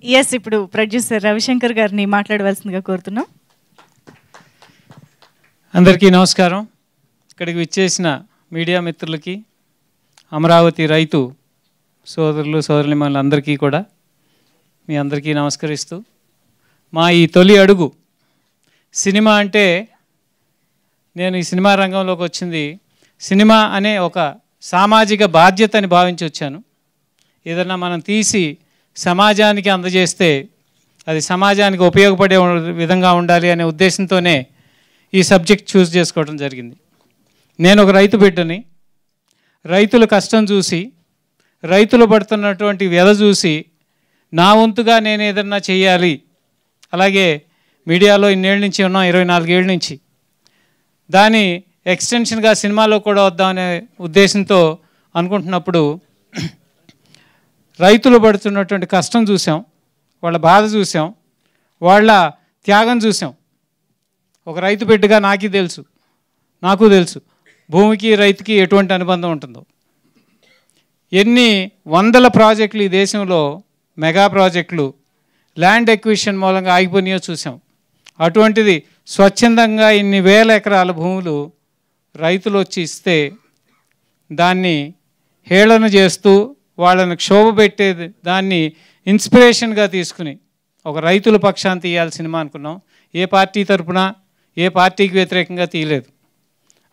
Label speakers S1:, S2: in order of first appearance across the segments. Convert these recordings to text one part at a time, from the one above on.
S1: Yes, ఇప్పుడు producer Ravishankar గారిని మాట్లాడవలసిందిగా కోరుతున్నాం.
S2: అందరికీ నమస్కారం. ఇక్కడికి విచ్చేసిన మీడియా మిత్రులకి, అమరావతి రైతు సోదరులు సోదరులమ్మలందరికీ కూడా మీ అందరికీ నమస్కరిస్తూ, మా ఈ తొలి అడుగు సినిమా అంటే, నేను ఈ సినిమా రంగంలోకి వచ్చింది సినిమా అనే ఒక సామాజిక బాధ్యతని భావించి వచ్చాను. ఏదన్నా మనం తీసి సమాజానికి అందజేస్తే అది సమాజానికి ఉపయోగపడే విధంగా ఉండాలి అనే ఉద్దేశంతోనే ఈ సబ్జెక్ట్ చూస్ చేసుకోవడం జరిగింది. నేను ఒక రైతు బిడ్డని. రైతుల కష్టం చూసి, రైతులు పడుతున్నటువంటి వ్యధ చూసి నా వంతుగా నేను ఏదన్నా చేయాలి. అలాగే మీడియాలో ఇన్నేళ్ళ నుంచి ఉన్నాం, 24 ఏళ్ళ నుంచి. దాని ఎక్స్టెన్షన్గా సినిమాలో కూడా వద్దామనే ఉద్దేశంతో అనుకుంటున్నప్పుడు రైతులు పడుతున్నటువంటి కష్టం చూసాం, వాళ్ళ బాధ చూసాం, వాళ్ళ త్యాగం చూసాం. ఒక రైతు బిడ్డగా నాకు తెలుసు భూమికి రైతుకి ఎటువంటి అనుబంధం ఉంటుందో. ఎన్ని వందల ప్రాజెక్టులు ఈ దేశంలో, మెగా ప్రాజెక్టులు ల్యాండ్ ఎక్విజిషన్ మూలంగా ఆగిపోయినాయో చూసాం. అటువంటిది స్వచ్ఛందంగా ఇన్ని వేల ఎకరాల భూములు రైతులు వచ్చి ఇస్తే దాన్ని హేళన చేస్తూ వాళ్ళని క్షోభ పెట్టేది, దాన్ని ఇన్స్పిరేషన్గా తీసుకుని ఒక రైతుల పక్షాన్ని తీయాలి సినిమా అనుకున్నాం. ఏ పార్టీ తరపున, ఏ పార్టీకి వ్యతిరేకంగా తీయలేదు.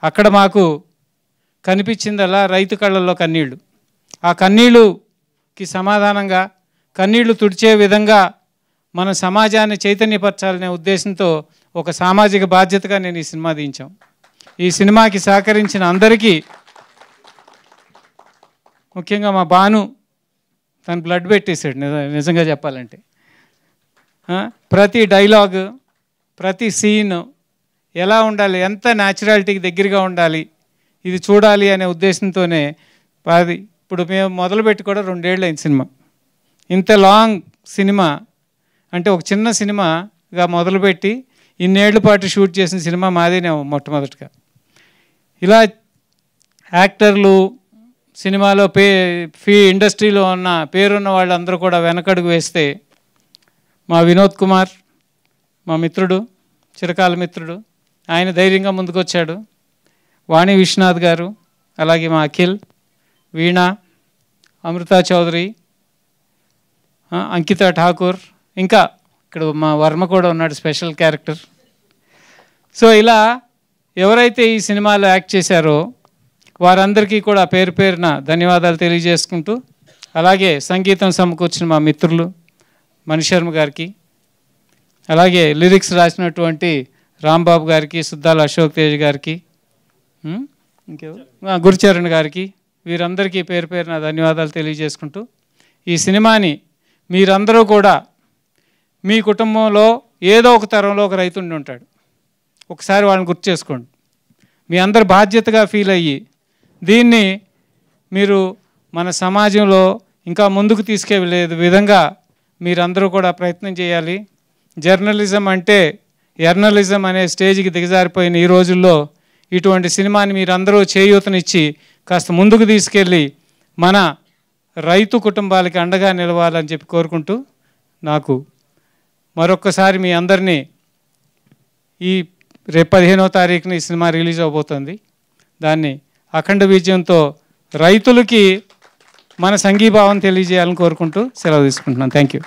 S2: అక్కడ మాకు కనిపించిందల్లా రైతు కళ్ళల్లో కన్నీళ్ళు. ఆ కన్నీళ్ళుకి సమాధానంగా, కన్నీళ్లు తుడిచే విధంగా మన సమాజాన్ని చైతన్యపరచాలనే ఉద్దేశంతో ఒక సామాజిక బాధ్యతగా నేను ఈ సినిమా తీయించాం. ఈ సినిమాకి సహకరించిన అందరికీ, ముఖ్యంగా మా బాను, తను బ్లడ్ పెట్టేశాడు నిజంగా చెప్పాలంటే. ప్రతి డైలాగ్, ప్రతి సీన్ ఎలా ఉండాలి, ఎంత న్యాచురాలిటీకి దగ్గరగా ఉండాలి, ఇది చూడాలి అనే ఉద్దేశంతోనే ఇప్పుడు మేము మొదలుపెట్టి కూడా 2 ఏళ్ళు అయింది సినిమా. ఇంత లాంగ్ సినిమా అంటే, ఒక చిన్న సినిమాగా మొదలుపెట్టి ఇన్నేళ్ల పాటు షూట్ చేసిన సినిమా మాదేనే మొట్టమొదటిగా. ఇలా యాక్టర్లు, సినిమాలో ఇండస్ట్రీలో ఉన్న పేరున్న వాళ్ళందరూ కూడా వెనకడుగు వేస్తే, మా వినోద్ కుమార్, మా మిత్రుడు, చిరకాల మిత్రుడు, ఆయన ధైర్యంగా ముందుకొచ్చాడు. వాణి విశ్వనాథ్ గారు, అలాగే మా అఖిల్, వీణ, అమృతా చౌదరి, అంకిత ఠాకూర్, ఇంకా ఇక్కడ మా వర్మ కూడా ఉన్నాడు, స్పెషల్ క్యారెక్టర్. సో ఇలా ఎవరైతే ఈ సినిమాలో యాక్ట్ చేశారో వారందరికీ కూడా పేరు పేరున ధన్యవాదాలు తెలియజేసుకుంటూ, అలాగే సంగీతం సమకూర్చిన మా మిత్రులు మణిశర్మ గారికి, అలాగే లిరిక్స్ రాసినటువంటి రాంబాబు గారికి, సుద్దాల అశోక్ తేజ్ గారికి, గురుచరణ్ గారికి, వీరందరికీ పేరు పేరున ధన్యవాదాలు తెలియజేసుకుంటూ, ఈ సినిమాని మీరందరూ కూడా మీ కుటుంబంలో ఏదో ఒక తరంలో ఒక రైతు ఉండి ఉంటాడు. ఒకసారి వాళ్ళని గుర్తు చేసుకోండి. మీ అందరు బాధ్యతగా ఫీల్ అయ్యి దీన్ని మీరు మన సమాజంలో ఇంకా ముందుకు తీసుకెళ్ళే విధంగా మీరందరూ కూడా ప్రయత్నం చేయాలి. జర్నలిజం అంటే ఎర్నలిజం అనే స్టేజ్కి దిగజారిపోయిన ఈ రోజుల్లో ఇటువంటి సినిమాని మీరందరూ చేయూతనిచ్చి కాస్త ముందుకు తీసుకెళ్ళి మన రైతు కుటుంబాలకి అండగా నిలవాలని చెప్పి కోరుకుంటూ, నాకు మరొక్కసారి మీ అందరినీ రేపు 15వ తారీఖున ఈ సినిమా రిలీజ్ అవబోతుంది. దాన్ని అఖండ విజయంతో రైతులకి మన సంఘీభావం తెలియజేయాలని కోరుకుంటూ సెలవు తీసుకుంటున్నాను. Thank you.